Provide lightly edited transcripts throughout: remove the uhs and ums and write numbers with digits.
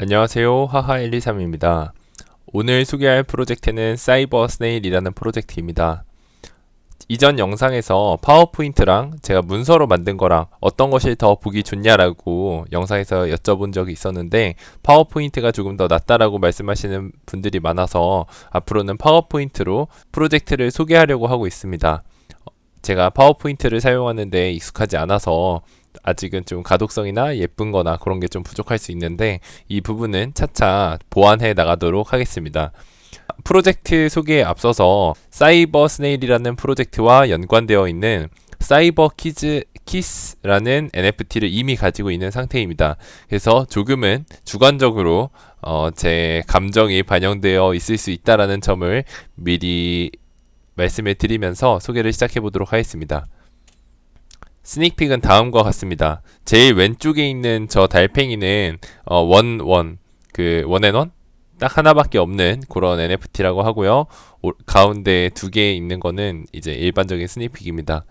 안녕하세요. 하하123입니다. 오늘 소개할 프로젝트는 사이버 스네일이라는 프로젝트입니다. 이전 영상에서 파워포인트랑 제가 문서로 만든 거랑 어떤 것이 더 보기 좋냐라고 영상에서 여쭤본 적이 있었는데 파워포인트가 조금 더 낫다라고 말씀하시는 분들이 많아서 앞으로는 파워포인트로 프로젝트를 소개하려고 하고 있습니다. 제가 파워포인트를 사용하는데 익숙하지 않아서 아직은 좀 가독성이나 예쁜 거나 그런 게 좀 부족할 수 있는데 이 부분은 차차 보완해 나가도록 하겠습니다. 프로젝트 소개에 앞서서 사이버 스네일이라는 프로젝트와 연관되어 있는 사이버 키스라는 NFT를 이미 가지고 있는 상태입니다. 그래서 조금은 주관적으로 제 감정이 반영되어 있을 수 있다라는 점을 미리 말씀을 드리면서 소개를 시작해 보도록 하겠습니다. 스닉픽은 다음과 같습니다. 제일 왼쪽에 있는 저 달팽이는 원앤원? 딱 하나밖에 없는 그런 NFT라고 하고요. 가운데 두 개 있는 거는 이제 일반적인 스닉픽입니다.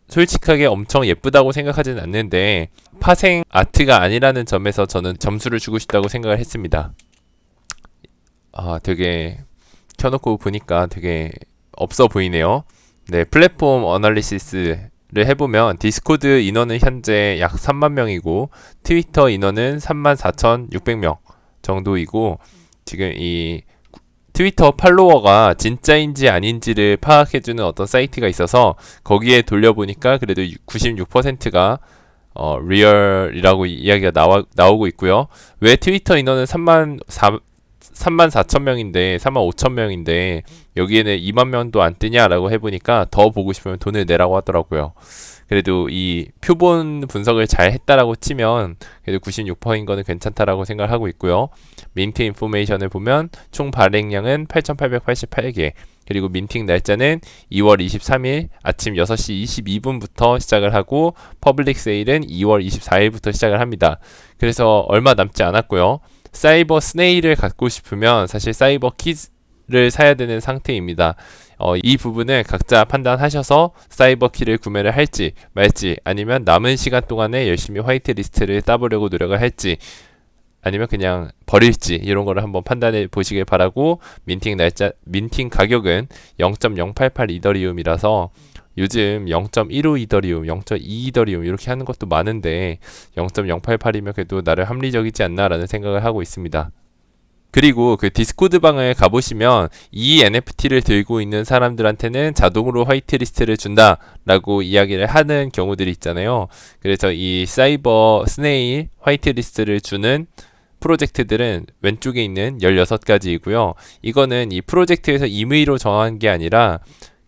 솔직하게 엄청 예쁘다고 생각하지는 않는데 파생 아트가 아니라는 점에서 저는 점수를 주고 싶다고 생각을 했습니다. 되게 켜놓고 보니까 되게 없어 보이네요. 네, 플랫폼 어널리시스를 해보면 디스코드 인원은 현재 약 3만 명이고 트위터 인원은 34,600명 정도이고 지금 이 트위터 팔로워가 진짜인지 아닌지를 파악해주는 어떤 사이트가 있어서 거기에 돌려보니까 그래도 96%가 리얼이라고 이야기가 나오고 있고요. 왜 트위터 인원은 34,000명인데 35,000명인데 여기에는 2만 명도 안 뜨냐라고 해보니까 더 보고 싶으면 돈을 내라고 하더라고요. 그래도 이 표본 분석을 잘 했다라고 치면 그래도 96%인 거는 괜찮다라고 생각을 하고 있고요. 민트 인포메이션을 보면 총 발행량은 8,888개, 그리고 민팅 날짜는 2월 23일 아침 6시 22분부터 시작을 하고 퍼블릭 세일은 2월 24일부터 시작을 합니다. 그래서 얼마 남지 않았고요. 사이버 스네일을 갖고 싶으면 사실 사이버 키를 사야 되는 상태입니다. 이 부분을 각자 판단하셔서 사이버 키를 구매를 할지 말지, 아니면 남은 시간 동안에 열심히 화이트 리스트를 따보려고 노력을 할지, 아니면 그냥 버릴지, 이런 거를 한번 판단해 보시길 바라고, 민팅 가격은 0.088 이더리움이라서 요즘 0.15 이더리움, 0.2 이더리움 이렇게 하는 것도 많은데 0.088이면 그래도 나름 합리적이지 않나라는 생각을 하고 있습니다. 그리고 그 디스코드 방을 가보시면 이 NFT를 들고 있는 사람들한테는 자동으로 화이트리스트를 준다라고 이야기를 하는 경우들이 있잖아요. 그래서 이 사이버 스네일 화이트리스트를 주는 프로젝트들은 왼쪽에 있는 16가지이고요. 이거는 이 프로젝트에서 임의로 정한 게 아니라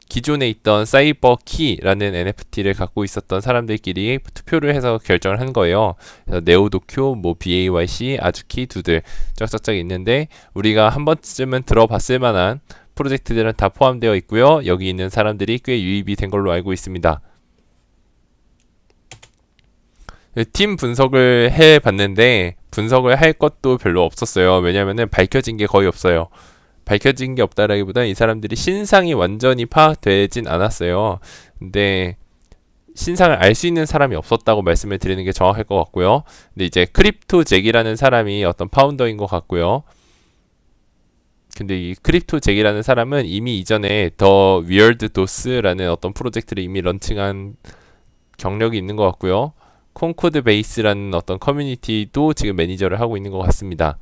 기존에 있던 사이버 키라는 NFT를 갖고 있었던 사람들끼리 투표를 해서 결정을 한 거예요. 그래서 네오도쿄, BAYC, 아주키, 두들 쫙쫙쫙 있는데 우리가 한 번쯤은 들어봤을 만한 프로젝트들은 다 포함되어 있고요. 여기 있는 사람들이 꽤 유입이 된 걸로 알고 있습니다. 팀 분석을 해봤는데 분석을 할 것도 별로 없었어요. 왜냐면은 밝혀진 게 거의 없어요. 밝혀진 게 없다라기보다 이 사람들이 신상이 완전히 파악되진 않았어요. 근데 신상을 알 수 있는 사람이 없었다고 말씀을 드리는 게 정확할 것 같고요. 근데 이제 크립토 잭이라는 사람이 어떤 파운더인 것 같고요. 근데 이 크립토 잭이라는 사람은 이미 이전에 더 위얼드 도스라는 어떤 프로젝트를 이미 런칭한 경력이 있는 것 같고요. 콘코드 베이스라는 어떤 커뮤니티도 지금 매니저를 하고 있는 것 같습니다.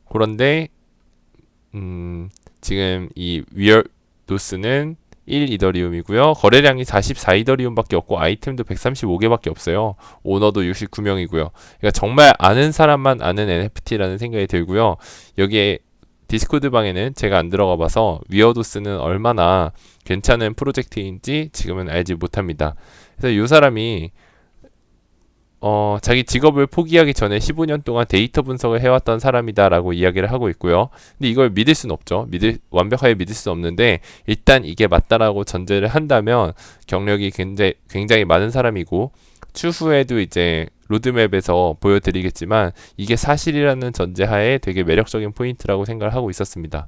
그런데 지금 이 위얼도스는 1 이더리움이고요. 거래량이 44 이더리움밖에 없고 아이템도 135개밖에 없어요. 오너도 69명이고요. 그러니까 정말 아는 사람만 아는 NFT라는 생각이 들고요. 여기에 디스코드 방에는 제가 안 들어가 봐서 위어도스는 얼마나 괜찮은 프로젝트인지 지금은 알지 못합니다. 그래서 이 사람이 자기 직업을 포기하기 전에 15년 동안 데이터 분석을 해왔던 사람이다라고 이야기를 하고 있고요. 근데 이걸 믿을 수는 없죠. 완벽하게 믿을 수는 없는데 일단 이게 맞다라고 전제를 한다면 경력이 굉장히 많은 사람이고 추후에도 이제 로드맵에서 보여드리겠지만 이게 사실이라는 전제하에 되게 매력적인 포인트라고 생각을 하고 있었습니다.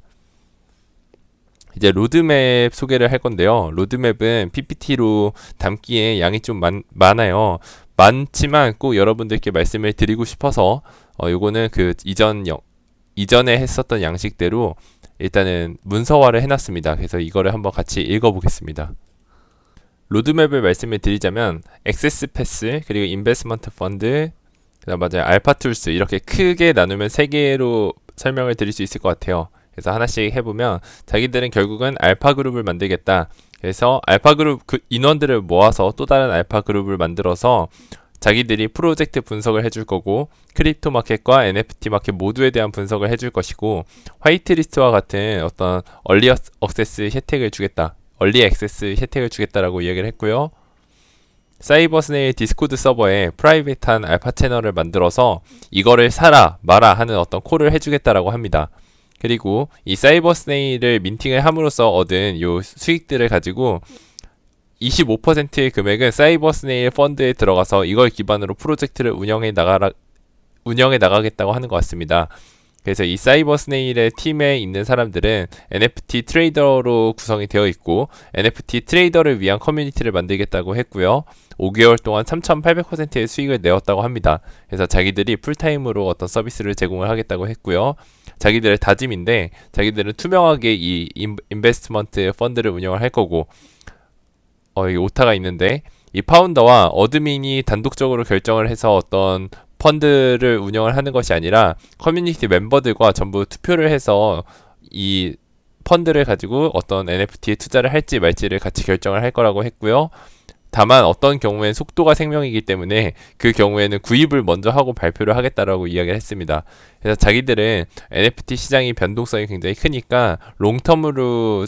이제 로드맵 소개를 할 건데요. 로드맵은 PPT로 담기에 양이 좀 많아요. 많지만 꼭 여러분들께 말씀을 드리고 싶어서 요거는 그 이전에 했었던 양식대로 일단은 문서화를 해놨습니다. 그래서 이거를 한번 같이 읽어보겠습니다. 로드맵을 말씀을 드리자면 액세스 패스, 그리고 인베스트먼트 펀드, 그다음 맞아요, 알파 툴스, 이렇게 크게 나누면 세 개로 설명을 드릴 수 있을 것 같아요. 그래서 하나씩 해보면 자기들은 결국은 알파 그룹을 만들겠다. 그래서 알파 그룹 인원들을 모아서 또 다른 알파 그룹을 만들어서 자기들이 프로젝트 분석을 해줄 거고, 크립토 마켓과 NFT 마켓 모두에 대한 분석을 해줄 것이고, 화이트리스트와 같은 어떤 얼리 액세스 혜택을 주겠다, 얼리 액세스 혜택을 주겠다라고 이야기를 했고요. 사이버 스네일 디스코드 서버에 프라이빗한 알파 채널을 만들어서 이거를 사라 마라 하는 어떤 콜을 해주겠다라고 합니다. 그리고 이 사이버 스네일을 민팅을 함으로써 얻은 요 수익들을 가지고 25%의 금액은 사이버 스네일 펀드에 들어가서 이걸 기반으로 프로젝트를 운영해 나가겠다고 하는 것 같습니다. 그래서 이 사이버 스네일의 팀에 있는 사람들은 NFT 트레이더로 구성이 되어 있고, NFT 트레이더를 위한 커뮤니티를 만들겠다고 했고요. 5개월 동안 3,800%의 수익을 내었다고 합니다. 그래서 자기들이 풀타임으로 어떤 서비스를 제공을 하겠다고 했고요. 자기들의 다짐인데, 자기들은 투명하게 이 인베스트먼트 펀드를 운영을 할 거고, 이 오타가 있는데, 이 파운더와 어드민이 단독적으로 결정을 해서 어떤 펀드를 운영을 하는 것이 아니라 커뮤니티 멤버들과 전부 투표를 해서 이 펀드를 가지고 어떤 NFT에 투자를 할지 말지를 같이 결정을 할 거라고 했고요. 다만 어떤 경우엔 속도가 생명이기 때문에 그 경우에는 구입을 먼저 하고 발표를 하겠다라고 이야기를 했습니다. 그래서 자기들은 NFT 시장이 변동성이 굉장히 크니까 롱텀으로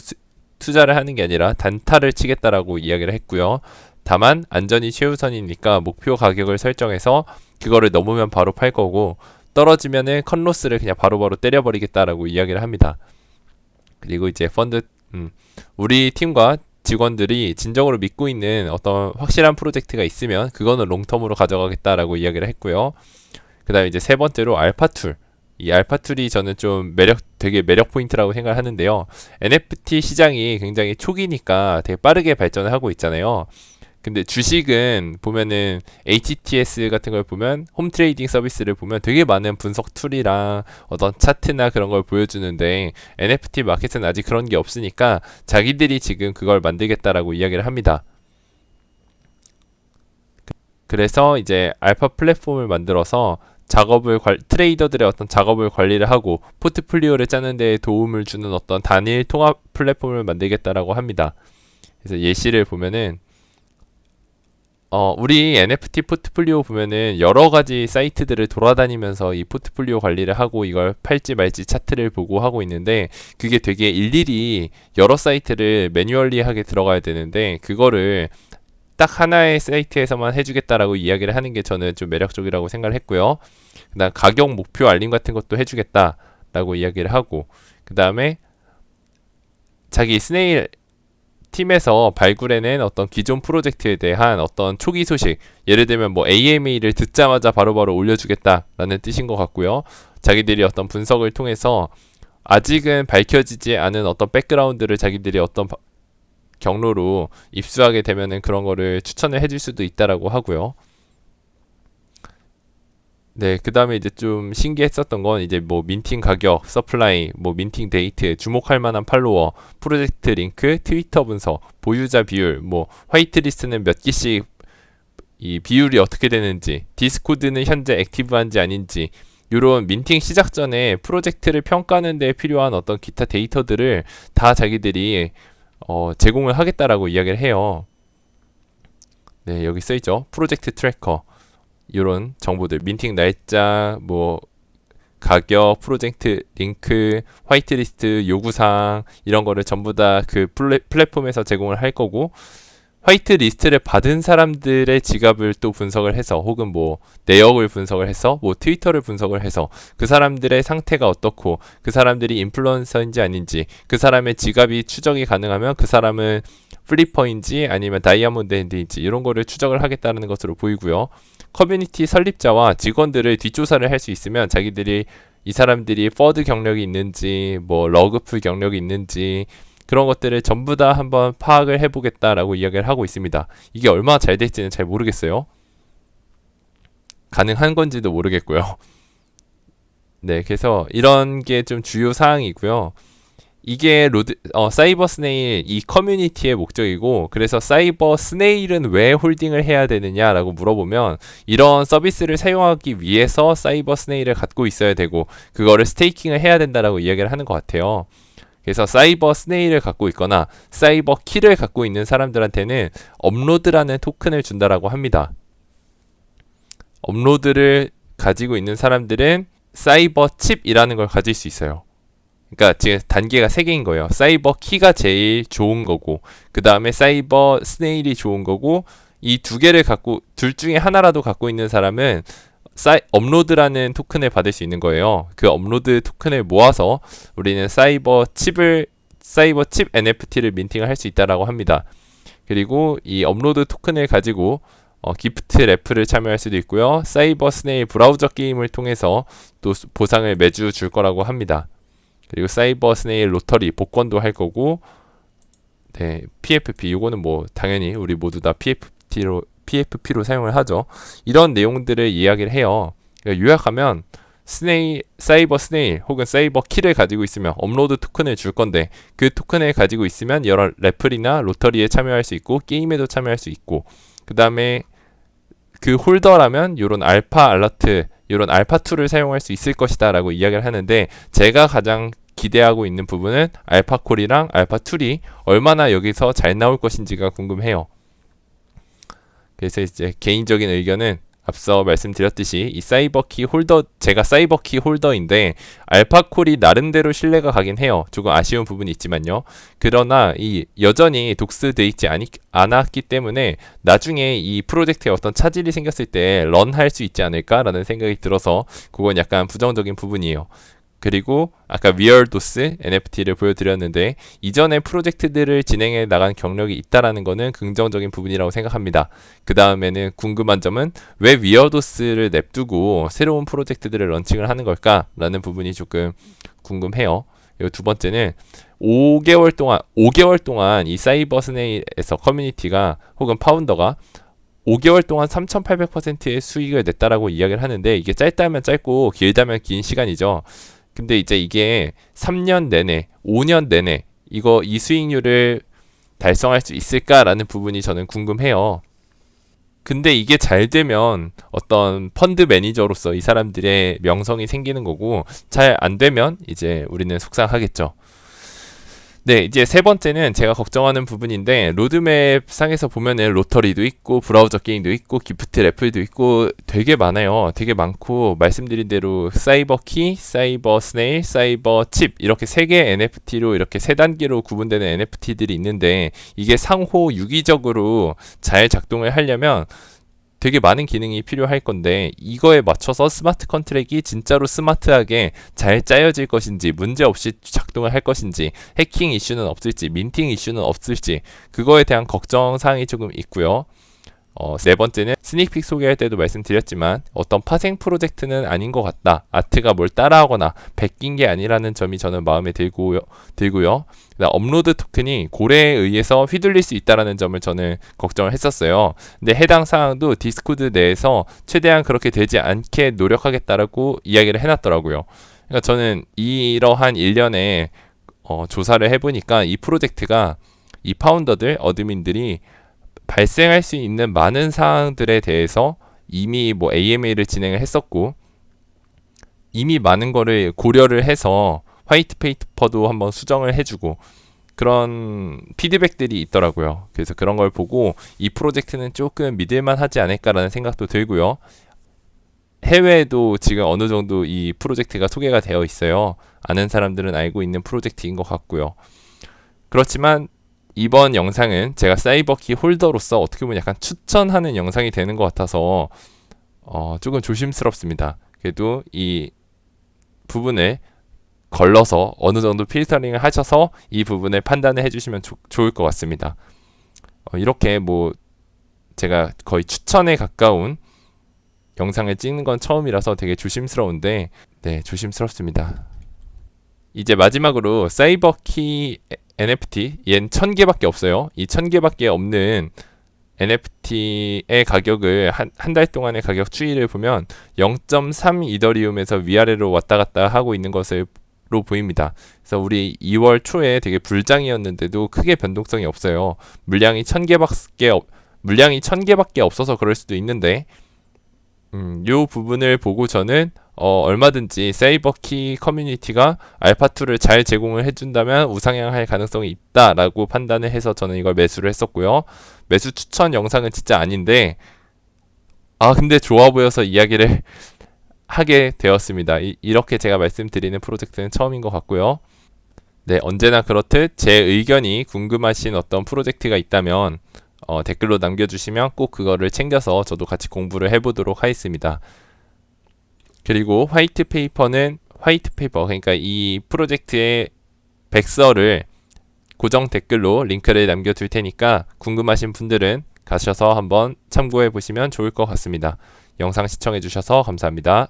투자를 하는 게 아니라 단타를 치겠다라고 이야기를 했고요. 다만 안전이 최우선이니까 목표 가격을 설정해서 그거를 넘으면 바로 팔 거고, 떨어지면은 컷로스를 그냥 바로바로 때려버리겠다라고 이야기를 합니다. 그리고 이제 우리 팀과 직원들이 진정으로 믿고 있는 어떤 확실한 프로젝트가 있으면 그거는 롱텀으로 가져가겠다라고 이야기를 했고요. 그 다음에 이제 세 번째로 알파툴. 이 알파툴이 저는 좀 되게 매력 포인트라고 생각을 하는데요. NFT 시장이 굉장히 초기니까 되게 빠르게 발전을 하고 있잖아요. 근데 주식은 보면은 HTS 같은 걸 보면, 홈 트레이딩 서비스를 보면 되게 많은 분석 툴이랑 어떤 차트나 그런 걸 보여주는데, NFT 마켓은 아직 그런 게 없으니까 자기들이 지금 그걸 만들겠다라고 이야기를 합니다. 그래서 이제 알파 플랫폼을 만들어서 트레이더들의 어떤 작업을 관리를 하고 포트폴리오를 짜는 데 도움을 주는 어떤 단일 통합 플랫폼을 만들겠다라고 합니다. 그래서 예시를 보면은 우리 NFT 포트폴리오 보면은 여러 가지 사이트들을 돌아다니면서 이 포트폴리오 관리를 하고 이걸 팔지 말지 차트를 보고 하고 있는데, 그게 되게 일일이 여러 사이트를 매뉴얼리하게 들어가야 되는데, 그거를 딱 하나의 사이트에서만 해주겠다라고 이야기를 하는 게 저는 좀 매력적이라고 생각을 했고요. 그 다음 가격 목표 알림 같은 것도 해주겠다라고 이야기를 하고, 그 다음에 자기 스네일 팀에서 발굴해낸 어떤 기존 프로젝트에 대한 어떤 초기 소식, 예를 들면 뭐 AMA를 듣자마자 바로바로 올려주겠다라는 뜻인 것 같고요. 자기들이 어떤 분석을 통해서 아직은 밝혀지지 않은 어떤 백그라운드를 자기들이 어떤 경로로 입수하게 되면은 그런 거를 추천을 해줄 수도 있다라고 하고요. 네, 그 다음에 이제 좀 신기했었던 건 이제 뭐 민팅 가격, 서플라이, 뭐 민팅 데이트, 주목할 만한 팔로워, 프로젝트 링크, 트위터 분석, 보유자 비율, 뭐 화이트리스트는 몇 개씩 이 비율이 어떻게 되는지, 디스코드는 현재 액티브한지 아닌지, 이런 민팅 시작 전에 프로젝트를 평가하는 데 필요한 어떤 기타 데이터들을 다 자기들이 제공을 하겠다라고 이야기를 해요. 네, 여기 써있죠. 프로젝트 트래커. 이런 정보들, 민팅 날짜, 뭐 가격, 프로젝트 링크, 화이트리스트 요구사항, 이런 거를 전부 다 그 플랫폼에서 제공을 할 거고, 화이트리스트를 받은 사람들의 지갑을 또 분석을 해서, 혹은 뭐 내역을 분석을 해서, 뭐 트위터를 분석을 해서 그 사람들의 상태가 어떻고, 그 사람들이 인플루언서인지 아닌지, 그 사람의 지갑이 추적이 가능하면 그 사람은 플리퍼인지 아니면 다이아몬드 핸드인지, 이런 거를 추적을 하겠다는 것으로 보이고요. 커뮤니티 설립자와 직원들을 뒷조사를 할 수 있으면 자기들이 이 사람들이 퍼드 경력이 있는지, 뭐 러그풀 경력이 있는지, 그런 것들을 전부 다 한번 파악을 해보겠다라고 이야기를 하고 있습니다. 이게 얼마나 잘 될지는 잘 모르겠어요. 가능한 건지도 모르겠고요. 네, 그래서 이런 게 좀 주요 사항이고요. 이게 사이버 스네일 이 커뮤니티의 목적이고, 그래서 사이버 스네일은 왜 홀딩을 해야 되느냐라고 물어보면 이런 서비스를 사용하기 위해서 사이버 스네일을 갖고 있어야 되고 그거를 스테이킹을 해야 된다라고 이야기를 하는 것 같아요. 그래서 사이버 스네일을 갖고 있거나 사이버 키를 갖고 있는 사람들한테는 업로드라는 토큰을 준다라고 합니다. 업로드를 가지고 있는 사람들은 사이버 칩이라는 걸 가질 수 있어요. 그러니까 지금 단계가 3개인 거예요. 사이버 키가 제일 좋은 거고, 그 다음에 사이버 스네일이 좋은 거고, 이 두 개를 둘 중에 하나라도 갖고 있는 사람은 업로드라는 토큰을 받을 수 있는 거예요. 그 업로드 토큰을 모아서 우리는 사이버 칩 NFT를 민팅을 할 수 있다라고 합니다. 그리고 이 업로드 토큰을 가지고 기프트 래프를 참여할 수도 있고요. 사이버 스네일 브라우저 게임을 통해서 또 보상을 매주 줄 거라고 합니다. 그리고 사이버 스네일 로터리 복권도 할 거고, 네, PFP 이거는 뭐 당연히 우리 모두 다 PFP로 사용을 하죠. 이런 내용들을 이야기를 해요. 그러니까 요약하면 사이버 스네일 혹은 사이버 키를 가지고 있으면 업로드 토큰을 줄 건데, 그 토큰을 가지고 있으면 여러 래플이나 로터리에 참여할 수 있고 게임에도 참여할 수 있고, 그 다음에 그 홀더라면 요런 알파 알러트, 요런 알파2를 사용할 수 있을 것이다 라고 이야기를 하는데, 제가 가장 기대하고 있는 부분은 알파콜이랑 알파2이 얼마나 여기서 잘 나올 것인지가 궁금해요. 그래서 이제 개인적인 의견은 앞서 말씀드렸듯이 이 사이버키 홀더, 제가 사이버키 홀더인데 알파콜이 나름대로 신뢰가 가긴 해요. 조금 아쉬운 부분이 있지만요. 그러나 이 여전히 독스돼 있지 않았기 때문에 나중에 이 프로젝트에 어떤 차질이 생겼을 때 런할 수 있지 않을까라는 생각이 들어서 그건 약간 부정적인 부분이에요. 그리고 아까 위얼도스 NFT를 보여드렸는데 이전에 프로젝트들을 진행해 나간 경력이 있다라는 거는 긍정적인 부분이라고 생각합니다. 그 다음에는 궁금한 점은 왜 위얼도스를 냅두고 새로운 프로젝트들을 런칭을 하는 걸까라는 부분이 조금 궁금해요. 그리고 두 번째는 5개월 동안 이 사이버 스네일에서 커뮤니티가 혹은 파운더가 5개월 동안 3,800%의 수익을 냈다라고 이야기를 하는데, 이게 짧다면 짧고 길다면 긴 시간이죠. 근데 이제 이게 3년 내내, 5년 내내 이 수익률을 달성할 수 있을까라는 부분이 저는 궁금해요. 근데 이게 잘 되면 어떤 펀드 매니저로서 이 사람들의 명성이 생기는 거고, 잘 안 되면 이제 우리는 속상하겠죠. 네, 이제 세 번째는 제가 걱정하는 부분인데, 로드맵 상에서 보면은 로터리도 있고 브라우저 게임도 있고 기프트 래플도 있고 되게 많아요. 되게 많고, 말씀드린 대로 사이버 키, 사이버 스네일, 사이버 칩 이렇게 3개 NFT로 이렇게 3단계로 구분되는 NFT들이 있는데, 이게 상호 유기적으로 잘 작동을 하려면 되게 많은 기능이 필요할 건데, 이거에 맞춰서 스마트 컨트랙이 진짜로 스마트하게 잘 짜여질 것인지, 문제없이 작동을 할 것인지, 해킹 이슈는 없을지, 민팅 이슈는 없을지, 그거에 대한 걱정사항이 조금 있고요. 네 번째는 스닉픽 소개할 때도 말씀드렸지만 어떤 파생 프로젝트는 아닌 것 같다. 아트가 뭘 따라하거나 베낀 게 아니라는 점이 저는 마음에 들고요. 업로드 토큰이 고래에 의해서 휘둘릴 수 있다는 점을 저는 걱정을 했었어요. 근데 해당 사항도 디스코드 내에서 최대한 그렇게 되지 않게 노력하겠다라고 이야기를 해놨더라고요. 그러니까 저는 이러한 일련의 조사를 해보니까 이 프로젝트가 이 파운더들, 어드민들이 발생할 수 있는 많은 사항들에 대해서 이미 뭐 AMA를 진행을 했었고, 이미 많은 거를 고려를 해서 화이트 페이퍼도 한번 수정을 해주고 그런 피드백들이 있더라고요. 그래서 그런 걸 보고 이 프로젝트는 조금 믿을만 하지 않을까라는 생각도 들고요. 해외에도 지금 어느 정도 이 프로젝트가 소개가 되어 있어요. 아는 사람들은 알고 있는 프로젝트인 것 같고요. 그렇지만 이번 영상은 제가 사이버키 홀더로서 어떻게 보면 약간 추천하는 영상이 되는 것 같아서 조금 조심스럽습니다. 그래도 이 부분을 걸러서 어느 정도 필터링을 하셔서 이 부분을 판단을 해주시면 좋을 것 같습니다. 이렇게 뭐 제가 거의 추천에 가까운 영상을 찍는 건 처음이라서 되게 조심스러운데, 네, 조심스럽습니다. 이제 마지막으로 사이버키 NFT, 얘는 1000개밖에 없어요. 이 1000개밖에 없는 NFT의 가격을 한 달 동안의 가격 추이를 보면 0.3 이더리움에서 위아래로 왔다 갔다 하고 있는 것으로 보입니다. 그래서 우리 2월 초에 되게 불장이었는데도 크게 변동성이 없어요. 물량이 1000개밖에 없어서 그럴 수도 있는데 요 부분을 보고 저는 얼마든지 세이버키 커뮤니티가 알파2를 잘 제공을 해준다면 우상향할 가능성이 있다라고 판단을 해서 저는 이걸 매수를 했었고요. 매수 추천 영상은 진짜 아닌데 근데 좋아 보여서 이야기를 하게 되었습니다. 이렇게 제가 말씀드리는 프로젝트는 처음인 것 같고요. 네, 언제나 그렇듯 제 의견이 궁금하신 어떤 프로젝트가 있다면 댓글로 남겨주시면 꼭 그거를 챙겨서 저도 같이 공부를 해보도록 하겠습니다. 그리고 화이트 페이퍼는 그러니까 이 프로젝트의 백서를 고정 댓글로 링크를 남겨둘 테니까 궁금하신 분들은 가셔서 한번 참고해 보시면 좋을 것 같습니다. 영상 시청해 주셔서 감사합니다.